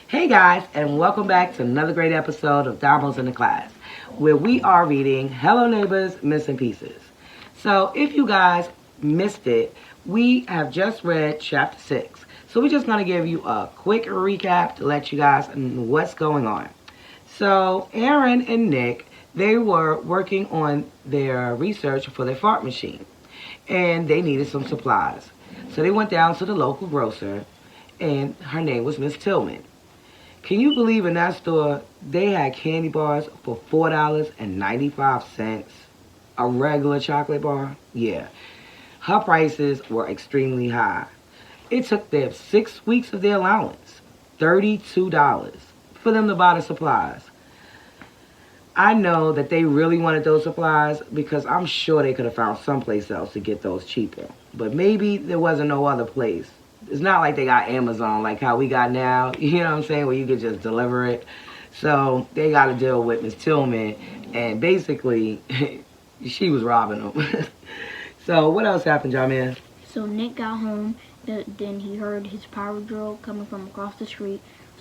Hey guys, and welcome back to another great episode of Dominoes in the Class, where we are reading Hello Neighbors Missing Pieces. So, if you guys missed it, we have just read chapter 6. So, we're just going to give you a quick recap to let you guys know what's going on. So, Aaron and Nick, they were working on their research for their fart machine, and they needed some supplies. So, they went down to the local grocer, and her name was Miss Tillman. Can you believe in that store they had candy bars for $4.95? A regular chocolate bar? Yeah. Her prices were extremely high. It took them 6 weeks of their allowance, $32, for them to buy the supplies. I know that they really wanted those supplies because I'm sure they could have found someplace else to get those cheaper. But maybe there wasn't no other place. It's not like they got Amazon like how we got now, you know what I'm saying, where you could just deliver it. So they got to deal with Miss Tillman, and basically, she was robbing them. So what else happened, Jamin? So Nick got home, then he heard his power drill coming from across the street.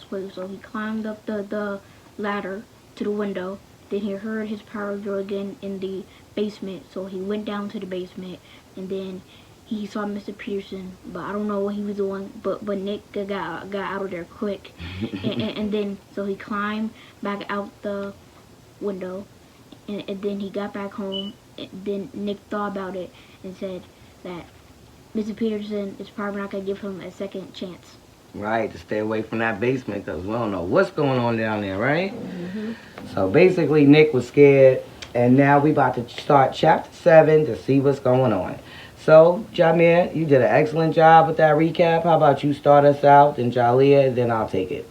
So he climbed up the ladder to the window. Then he heard his power drill again in the basement. So he went down to the basement, and then he saw Mr. Peterson, but I don't know what he was doing. But Nick got out of there quick, and then so he climbed back out the window, and then he got back home. And then Nick thought about it and said that Mr. Peterson is probably not gonna give him a second chance. Right, to stay away from that basement because we don't know what's going on down there, right? Mm-hmm. So basically, Nick was scared, and now we about to start chapter 7 to see what's going on. So, Jamir, you did an excellent job with that recap. How about you start us out, then Jalia, then I'll take it.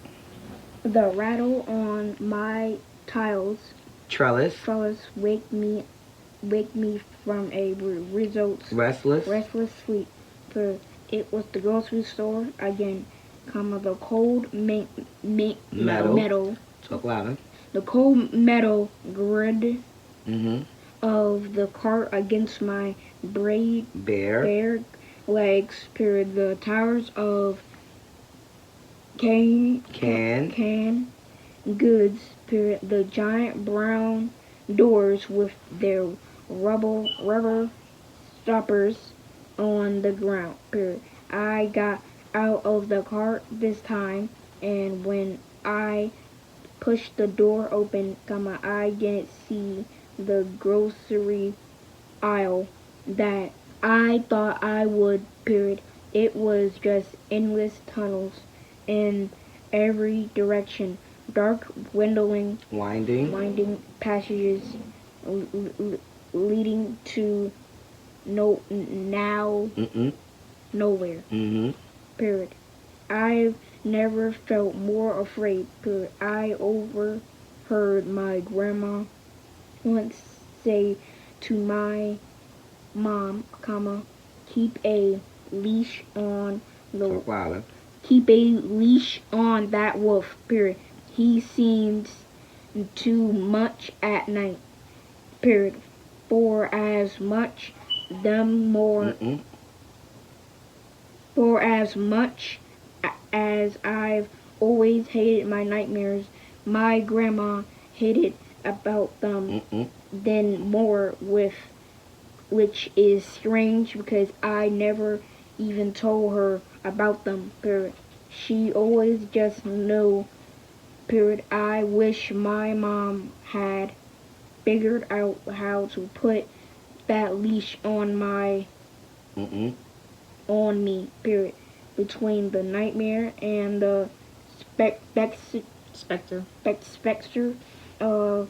The rattle on my tiles Trellis. wake me from a restless sleep. For it was the grocery store again, the cold metal. Talk louder. The cold metal grid Mm-hmm. of the cart against my bare legs. Period. The towers of can goods. Period. The giant brown doors with their rubber stoppers on the ground. Period. I got out of the cart this time, and when I pushed the door open, I didn't see the grocery aisle that I thought I would. Period. It was just endless tunnels in every direction, dark, winding passages leading to nowhere. Mm-hmm. Period. I've never felt more afraid. Period. I overheard my grandma once say to my mom, keep a leash on keep a leash on that wolf. Period. He seems too much at night. Period. For as much as I've always hated my nightmares, my grandma hated about them then more, which is strange because I never even told her about them. Period. She always just knew. Period. I wish my mom had figured out how to put that leash on me. Period. Between the nightmare and the specter of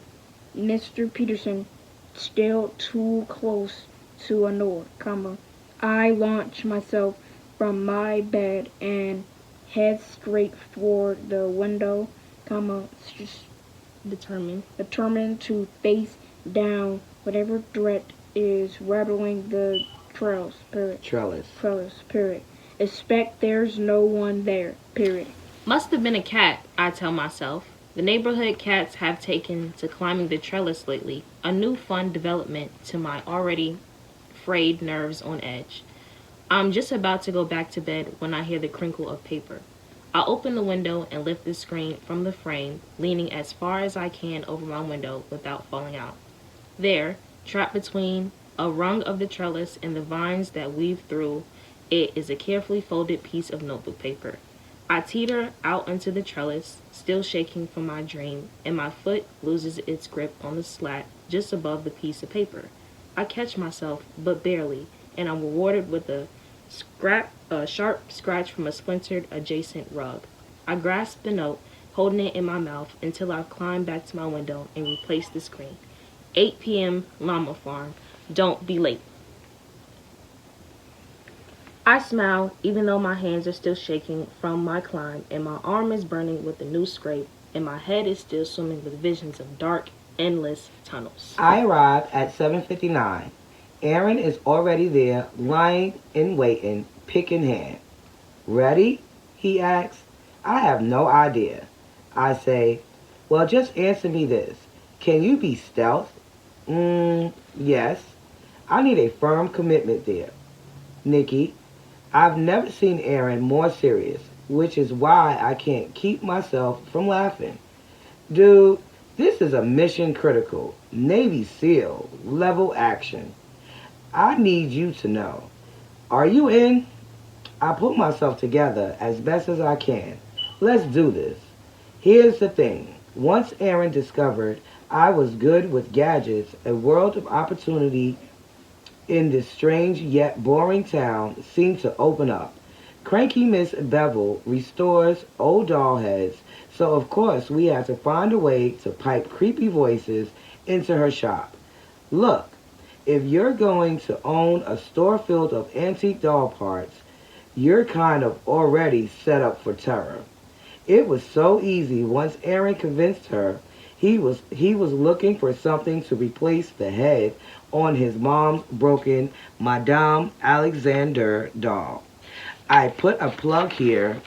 Mr. Peterson, still too close to a door, I launch myself from my bed and head straight for the window, determined to face down whatever threat is rattling the trellis. Period. Expect there's no one there. Period. Must have been a cat, I tell myself. The neighborhood cats have taken to climbing the trellis lately, a new fun development to my already frayed nerves on edge. I'm just about to go back to bed when I hear the crinkle of paper. I open the window and lift the screen from the frame, leaning as far as I can over my window without falling out. There, trapped between a rung of the trellis and the vines that weave through it, is a carefully folded piece of notebook paper. I teeter out onto the trellis, still shaking from my dream, and my foot loses its grip on the slat just above the piece of paper. I catch myself, but barely, and I'm rewarded with a sharp scratch from a splintered adjacent rug. I grasp the note, holding it in my mouth until I climb back to my window and replace the screen. 8 p.m. Llama Farm. Don't be late. I smile, even though my hands are still shaking from my climb, and my arm is burning with a new scrape, and my head is still swimming with visions of dark, endless tunnels. I arrive at 7:59. Aaron is already there, lying in waiting, pick in hand. Ready? He asks. I have no idea. I say, well, just answer me this. Can you be stealth? Yes. I need a firm commitment there. Nikki, I've never seen Aaron more serious, which is why I can't keep myself from laughing. Dude, this is a mission critical, Navy SEAL level action. I need you to know. Are you in? I put myself together as best as I can. Let's do this. Here's the thing. Once Aaron discovered I was good with gadgets, a world of opportunity in this strange yet boring town seemed to open up. Cranky Miss Bevel restores old doll heads, so of course we had to find a way to pipe creepy voices into her shop. Look, if you're going to own a store filled of antique doll parts, you're kind of already set up for terror. It was so easy once Aaron convinced her he was looking for something to replace the head on his mom's broken Madame Alexander doll. I put a plug here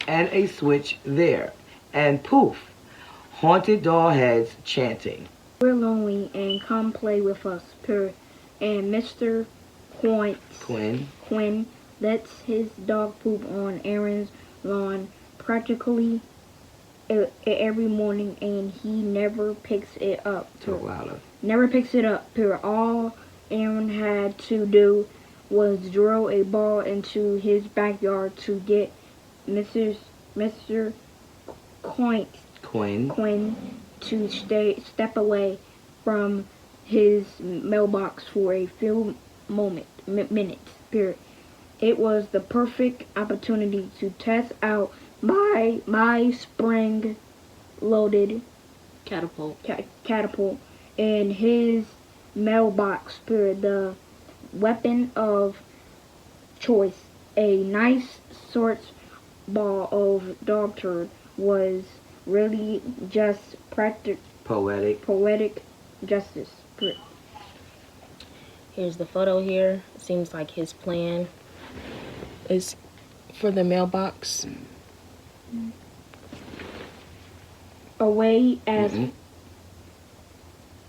and a switch there, and poof, haunted doll heads chanting. We're lonely and come play with us, purr. And Mr. Quinn lets his dog poop on Aaron's lawn practically every morning, and he never picks it up. Talk louder. Never picks it up. Purr. All Aaron had to do was drill a ball into his backyard to get Mr. Quinn to step away from his mailbox for a few minutes. Period. It was the perfect opportunity to test out my spring-loaded catapult in his mailbox. Period. The weapon of choice, a nice sorts ball of dog turd, was really just poetic justice. Here's the photo here. It seems like his plan is for the mailbox.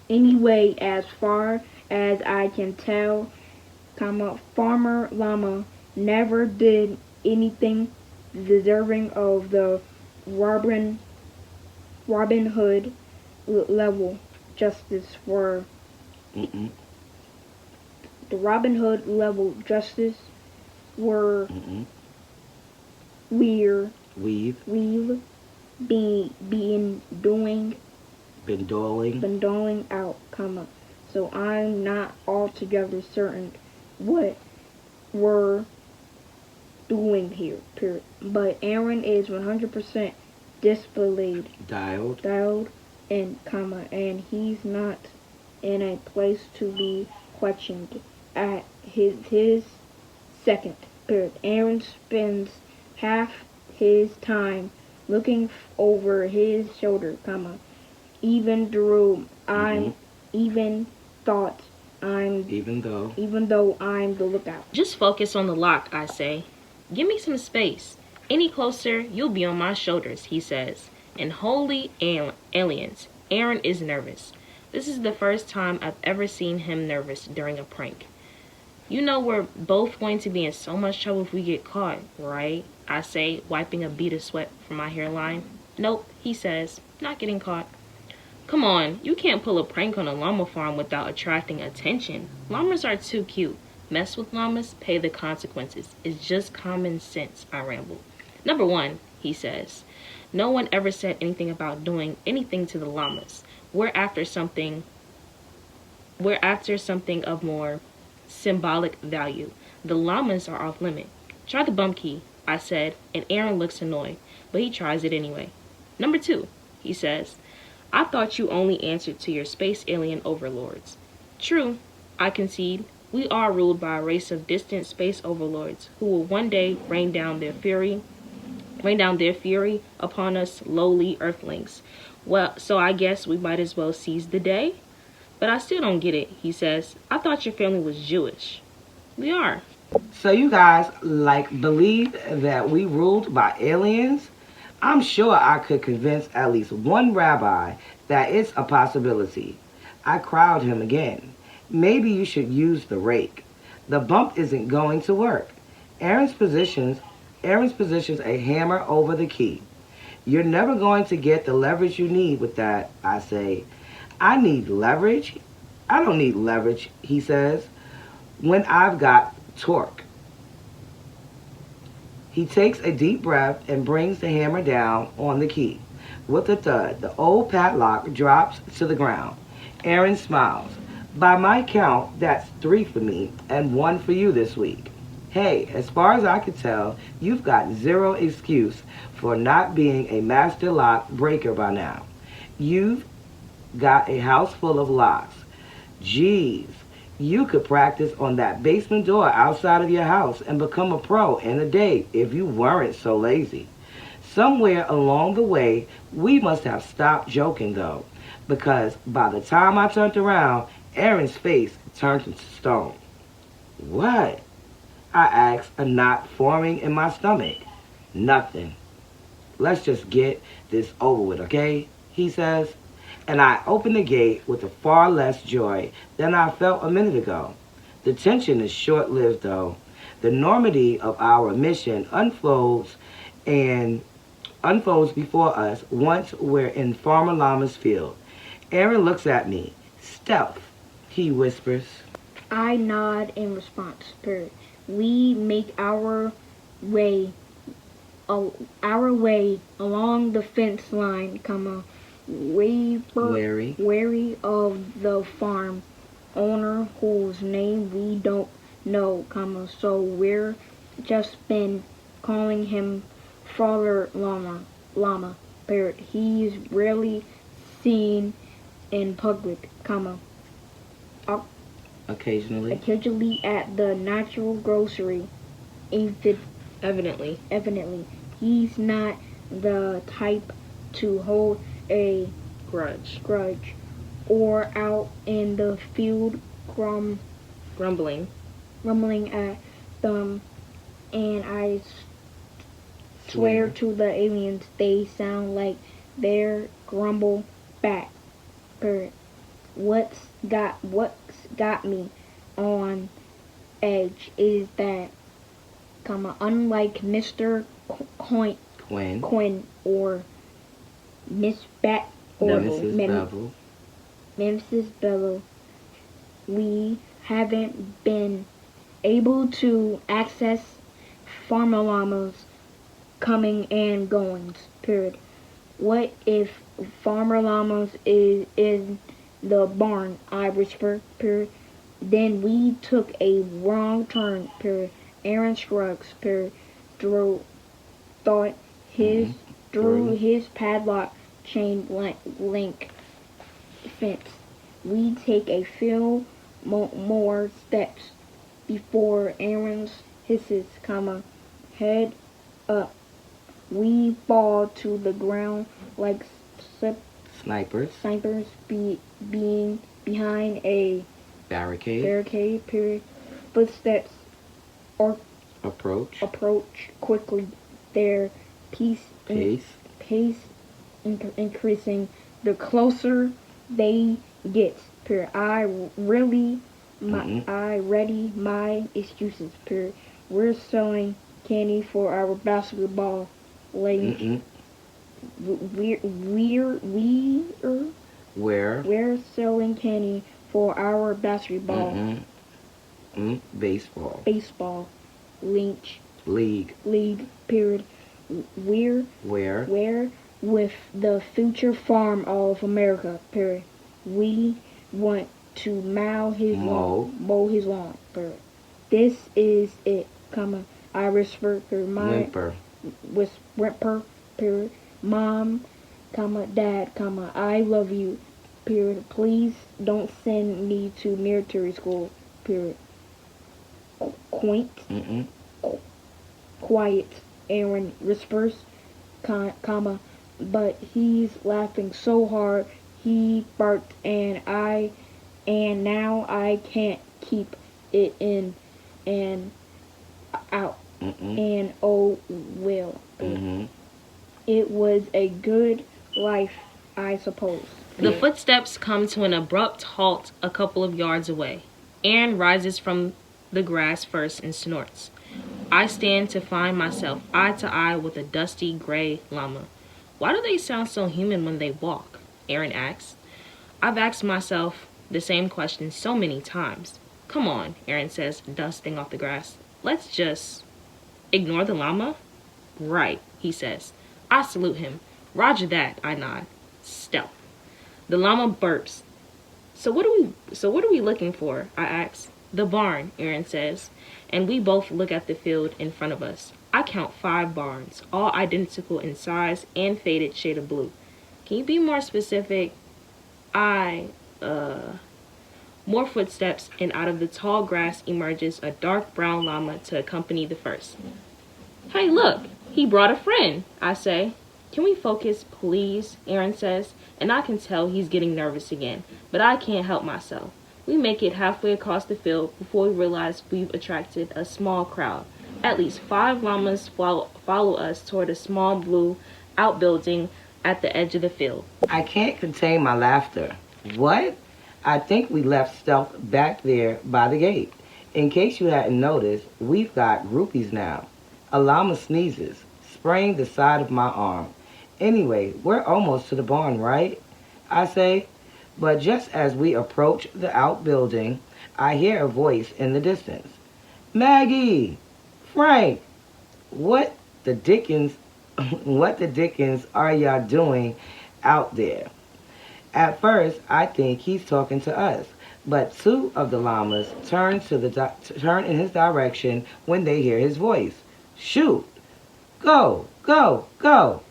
Anyway, as far as I can tell, Farmer Llama never did anything deserving of the Robin Hood level justice for the Robin Hood level justice were we've been doling out, so I'm not altogether certain what we're doing here, period. But Aaron is 100% displayed, dialed in, and he's not in a place to be questioned at his second, period. Aaron spends half his time looking over his shoulder, even though I'm the lookout. Just focus on the lock, I say. Give me some space. Any closer, you'll be on my shoulders, he says. And holy aliens, Aaron is nervous. This is the first time I've ever seen him nervous during a prank. You know we're both going to be in so much trouble if we get caught, right? I say, wiping a bead of sweat from my hairline. Nope, he says, not getting caught. Come on, you can't pull a prank on a llama farm without attracting attention. Llamas are too cute. Mess with llamas, pay the consequences. It's just common sense, I ramble. Number one, he says. No one ever said anything about doing anything to the llamas. We're after something of more symbolic value. The llamas are off limit. Try the bump key, I said, and Aaron looks annoyed, but he tries it anyway. Number two, he says. I thought you only answered to your space alien overlords. True, I concede. We are ruled by a race of distant space overlords who will one day rain down their fury upon us lowly earthlings. Well, so I guess we might as well seize the day. But I still don't get it, he says. I thought your family was Jewish. We are. So you guys, believe that we ruled by aliens? I'm sure I could convince at least one rabbi that it's a possibility. I crowd him again. Maybe you should use the rake. The bump isn't going to work. Aaron's positions a hammer over the key. You're never going to get the leverage you need with that, I say. I need leverage? I don't need leverage, he says, when I've got torque. He takes a deep breath and brings the hammer down on the key. With a thud, the old padlock drops to the ground. Aaron smiles. By my count, that's 3 for me and 1 for you this week. Hey, as far as I can tell, you've got zero excuse for not being a master lock breaker by now. You've got a house full of locks. Jeez, you could practice on that basement door outside of your house and become a pro in a day if you weren't so lazy. Somewhere along the way, we must have stopped joking though, because by the time I turned around, Aaron's face turned into stone. What? I asked, a knot forming in my stomach. Nothing. Let's just get this over with, okay? He says. And I open the gate with a far less joy than I felt a minute ago. The tension is short-lived, though. The enormity of our mission unfolds before us once we're in Farmer Llama's field. Aaron looks at me. Stealth, he whispers. I nod in response. Spirit. We make our way along the fence line, wary of the farm owner whose name we don't know, so we're just been calling him Father Llama. Parrot. He's rarely seen in public, occasionally at the natural grocery. Evidently. He's not the type to hold a Grudge. or out in the field Grumbling at them, and I swear to the aliens they sound like they're grumble back. What's got me on edge is that, unlike Mr. Quinn or Miss Bat or Mrs. Bevel, we haven't been able to access Farmer Llama's coming and goings. What if Farmer Llama's is the barn? I whisper. Then we took a wrong turn. Aaron shrugs. Drew his padlock chain link fence. We take a few more steps before Aaron's hisses, head up. We fall to the ground like snipers being behind a barricade. Footsteps Approach quickly. Their pace increasing the closer they get. I ready my excuses. We're selling candy for our basketball link. Mm-mm. Where? We're selling candy for our basketball Mm-mm. Baseball. baseball link League. period. We're Where? We're with the future farm of America, period. We want to mow his lawn, period. This is it, comma, I whisper through my Whimper. whisper, period. Mom, comma, dad, comma, I love you, period. Please don't send me to military school, period. Quaint, Mm-mm. quiet, Aaron whispers, comma, but he's laughing so hard he barked and now I can't keep it in and out. Mm-mm. And oh well, Mm-hmm. it was a good life, I suppose. The footsteps come to an abrupt halt a couple of yards away. Aaron rises from the grass first and snorts. I stand to find myself eye to eye with a dusty gray llama. Why do they sound so human when they walk? Aaron asks. I've asked myself the same question so many times. Come on, Aaron says, dusting off the grass. Let's just ignore the llama? Right, he says. I salute him. Roger that, I nod. Stealth. The llama burps. So what are we looking for? I ask. The barn, Aaron says, and we both look at the field in front of us. I count 5 barns, all identical in size and faded shade of blue. Can you be more specific? More footsteps, and out of the tall grass emerges a dark brown llama to accompany the first. Hey, look, he brought a friend, I say. Can we focus, please? Aaron says, and I can tell he's getting nervous again, but I can't help myself. We make it halfway across the field before we realize we've attracted a small crowd. At least 5 llamas follow us toward a small blue outbuilding at the edge of the field. I can't contain my laughter. What? I think we left Stealth back there by the gate. In case you hadn't noticed, we've got groupies now. A llama sneezes, spraying the side of my arm. Anyway, we're almost to the barn, right? I say. But just as we approach the outbuilding, I hear a voice in the distance. Maggie! Frank! What the dickens, what the dickens are y'all doing out there? At first, I think he's talking to us, but 2 of the llamas turn in his direction when they hear his voice. Shoot! Go! Go! Go!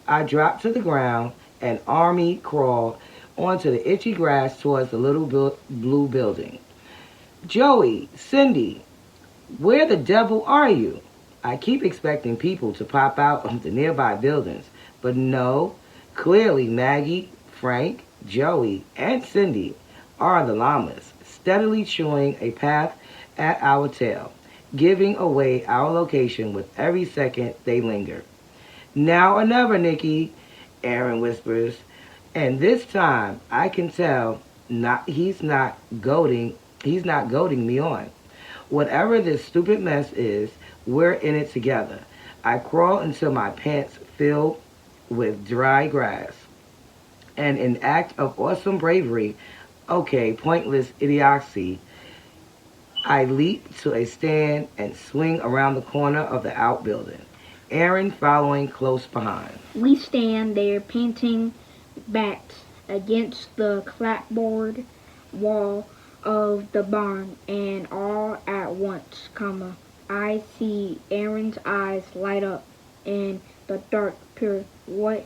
I dropped to the ground and army crawled onto the itchy grass towards the little blue building. Joey, Cindy, where the devil are you? I keep expecting people to pop out of the nearby buildings, but no. Clearly Maggie, Frank, Joey, and Cindy are the llamas, steadily chewing a path at our tail, giving away our location with every second they linger. Now or never, Nikki, Aaron whispers, and this time I can tell he's not goading me on. Whatever this stupid mess is, we're in it together. I crawl until my pants fill with dry grass. And in act of awesome bravery, okay, pointless idiocy, I leap to a stand and swing around the corner of the outbuilding, Aaron following close behind. We stand there panting backs against the clapboard wall of the barn, and all at once, comma, I see Aaron's eyes light up in the dark, pure. What?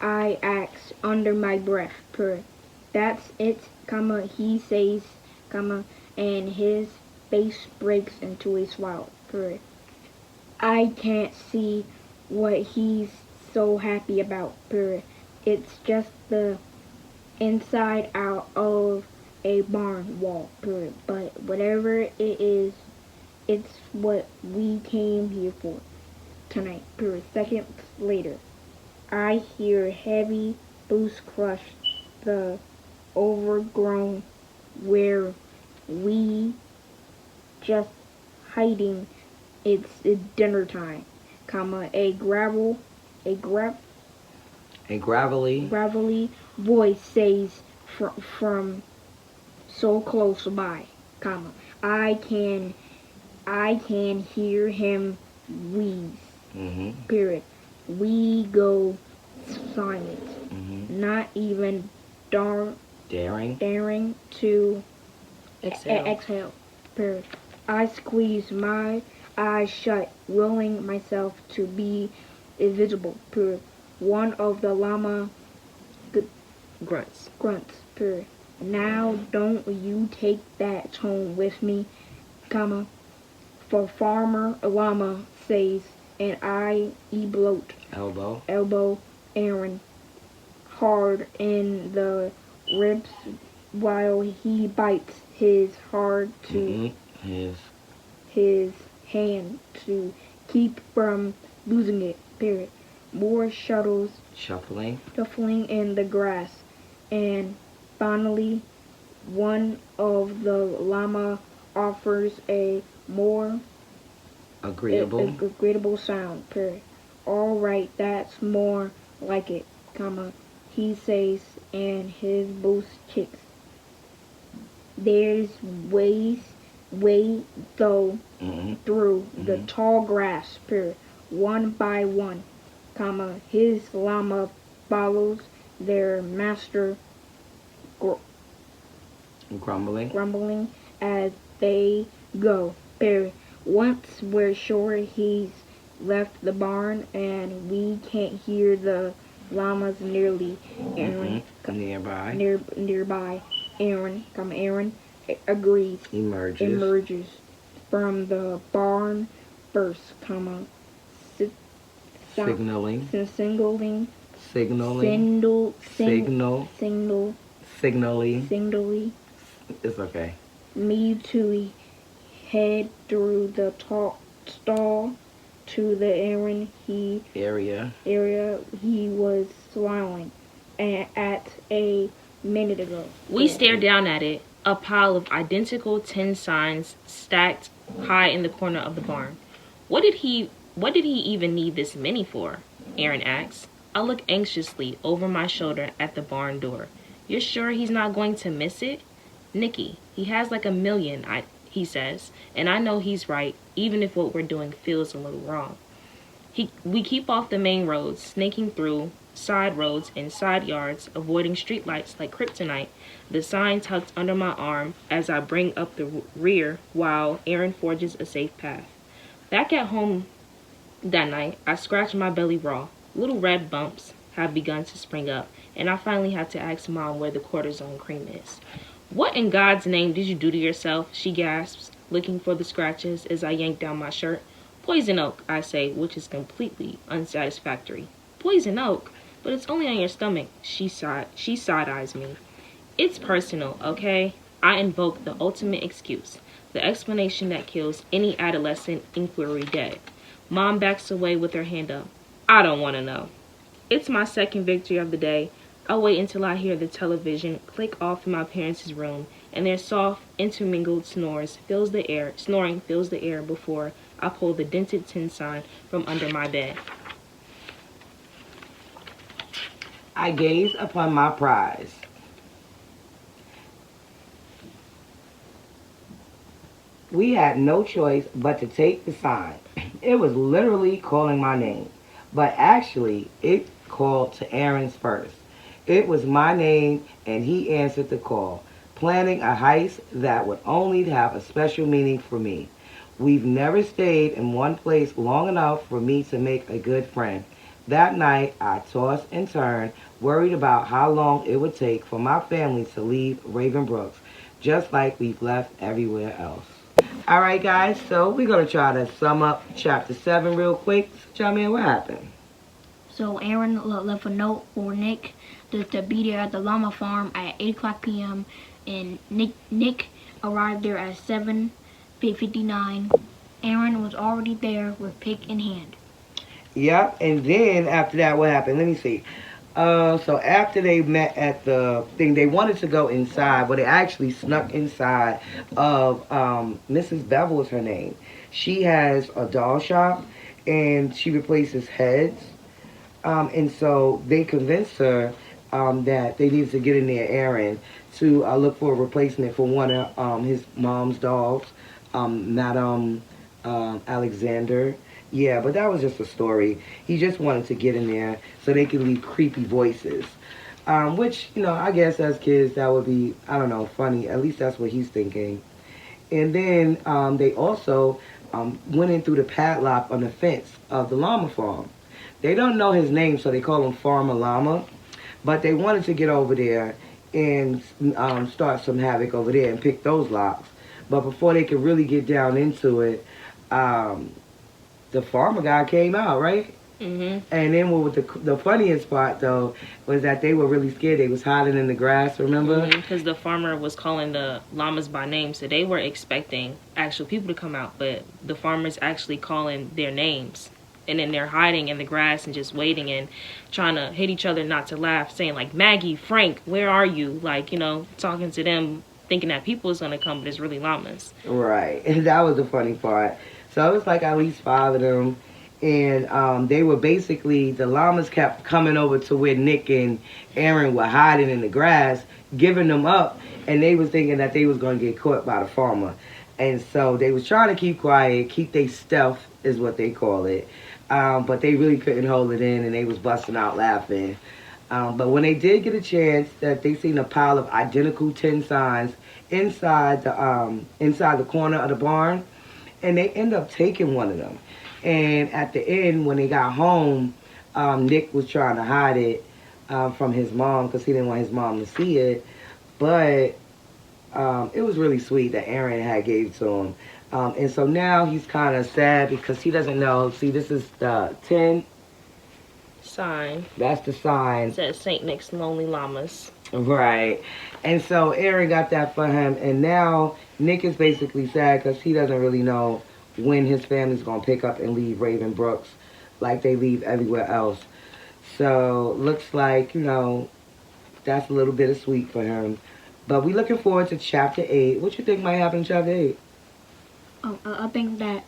I ask under my breath, pure. That's it, comma, he says, comma, and his face breaks into a smile, pure. I can't see what he's so happy about, pure. It's just the inside out of a barn wall, pure. But whatever it is, it's what we came here for tonight, pure. Seconds later, I hear heavy boots crush the overgrown where we just hiding it's dinner time, comma, A gravelly. gravelly voice says from so close by, comma, I can hear him wheeze, Mm-hmm. period. We go silent, Mm-hmm. not even Daring. daring to Exhale. exhale, period. I squeeze my eyes shut, willing myself to be invisible, period. One of the llama Grunts. grunts, period. Now don't you take that tone with me, comma, for Farmer Llama says, and I bloat, Elbow. elbow Aaron hard in the ribs while he bites his hard to Mm-hmm. his hand to keep from losing it, period. More shuttles Shuffling. shuffling in the grass, and finally one of the llama offers a more Agreeable. agreeable sound, period. All right, that's more like it, comma, he says, and his boost kicks. There's way though Mm-hmm. through the Mm-hmm. tall grass, period. One by one, comma, his llama follows their master Grumbling. grumbling as they go, period. Once we're sure he's left the barn and we can't hear the llamas nearly, Aaron, Mm-hmm. Nearby. nearby, Aaron agrees, emerges from the barn first, comma, si- Signaling. signaling, Signaling. Signal. signal, Signaling. signally It's okay. me to head through the stall to the Area. area he was smiling at a minute ago. We stare down at it, a pile of identical tin signs stacked high in the corner of the barn. What did he even need this many for? Aaron asks. I look anxiously over my shoulder at the barn door. You're sure he's not going to miss it? Nicky, he has like a million, he says, and I know he's right, even if what we're doing feels a little wrong. We keep off the main roads, snaking through side roads and side yards, avoiding streetlights like kryptonite, the sign tucked under my arm as I bring up the rear while Aaron forges a safe path. Back at home that night, I scratch my belly raw. Little red bumps have begun to spring up, and I finally had to ask Mom where the cortisone cream is. What in God's name did you do to yourself? She gasps, looking for the scratches as I yank down my shirt. Poison oak, I say, which is completely unsatisfactory. Poison oak? But it's only on your stomach. She side-eyes me. It's personal, okay? I invoke the ultimate excuse, the explanation that kills any adolescent inquiry dead. Mom backs away with her hand up. I don't want to know. It's my second victory of the day. I wait until I hear the television click off in my parents' room, and their soft, intermingled snoring fills the air before I pull the dented tin sign from under my bed. I gaze upon my prize. We had no choice but to take the sign. It was literally calling my name, but actually it called to Aaron's first. It was my name and he answered the call, planning a heist that would only have a special meaning for me. We've never stayed in one place long enough for me to make a good friend. That night I tossed and turned, worried about how long it would take for my family to leave Ravenbrooks, just like we've left everywhere else. All right, guys, so we're going to try to sum up chapter 7 real quick. Jamie, what happened? So Aaron left a note for Nick to be there at the llama farm at 8 o'clock p.m. and Nick arrived there at 7:59. Aaron was already there with pick in hand. Yep, and then after that, what happened? Let me see. So after they met at the thing, they wanted to go inside, but they actually snuck inside of Mrs. Bevel is her name. She has a doll shop, and she replaces heads. And so they convinced her that they needed to get in there, Aaron, to look for a replacement for one of his mom's dolls, Madame Alexander. Yeah, but that was just a story. He just wanted to get in there so they could leave creepy voices. Which, I guess as kids that would be, I don't know, funny. At least that's what he's thinking. And then they also went in through the padlock on the fence of the llama farm. They don't know his name, so they call him Farmer Llama. But they wanted to get over there and start some havoc over there and pick those locks. But before they could really get down into it, the farmer guy came out, right? Mm-hmm. And then what was the funniest part though was that they were really scared. They was hiding in the grass. Remember? Because the farmer was calling the llamas by name, so they were expecting actual people to come out, but the farmer's actually calling their names, and then they're hiding in the grass and just waiting and trying to hit each other not to laugh, saying like, Maggie, Frank, where are you? Like, talking to them, thinking that people is gonna come, but it's really llamas. Right, and that was the funny part. So it was like at least 5 of them. And they were basically, the llamas kept coming over to where Nick and Aaron were hiding in the grass, giving them up, and they was thinking that they was going to get caught by the farmer. And so they was trying to keep quiet, keep their stealth is what they call it. But they really couldn't hold it in, and they was busting out laughing. But when they did get a chance, that they seen a pile of identical tin signs inside the corner of the barn, and they end up taking one of them. And at the end, when they got home, Nick was trying to hide it from his mom because he didn't want his mom to see it. But it was really sweet that Aaron had gave to him. And so now he's kind of sad because he doesn't know. See, this is the 10 Sign. That's the sign. It says St. Nick's Lonely Llamas. Right. And so Aaron got that for him. And now Nick is basically sad because he doesn't really know when his family's going to pick up and leave Raven Brooks like they leave everywhere else. So looks like, that's a little bit of sweet for him. But we looking forward to chapter 8. What you think might happen in chapter 8? I think that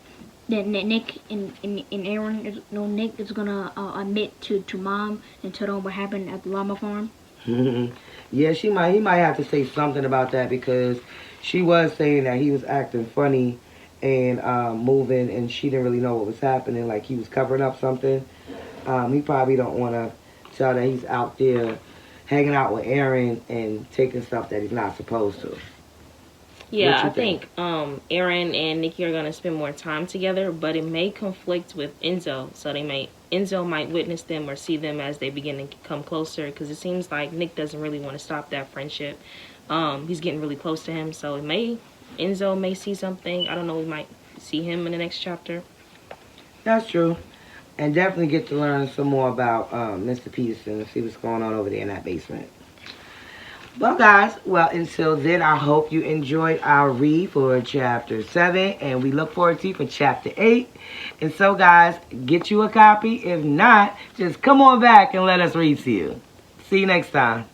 Nick and Aaron, Nick is gonna admit to mom and tell them what happened at the llama farm. Yeah, he might have to say something about that because she was saying that he was acting funny and moving, and she didn't really know what was happening, like he was covering up something. He probably don't want to tell that he's out there hanging out with Aaron and taking stuff that he's not supposed to. Yeah, I think Aaron and Nikki are gonna spend more time together, but it may conflict with Enzo. So Enzo might witness them or see them as they begin to come closer, because it seems like Nick doesn't really want to stop that friendship. He's getting really close to him, so Enzo may see something. I don't know. We might see him in the next chapter. That's true, and definitely get to learn some more about Mr. Peterson and see what's going on over there in that basement. Well, guys, until then, I hope you enjoyed our read for Chapter 7, and we look forward to you for Chapter 8. And so, guys, get you a copy. If not, just come on back and let us read to you. See you next time.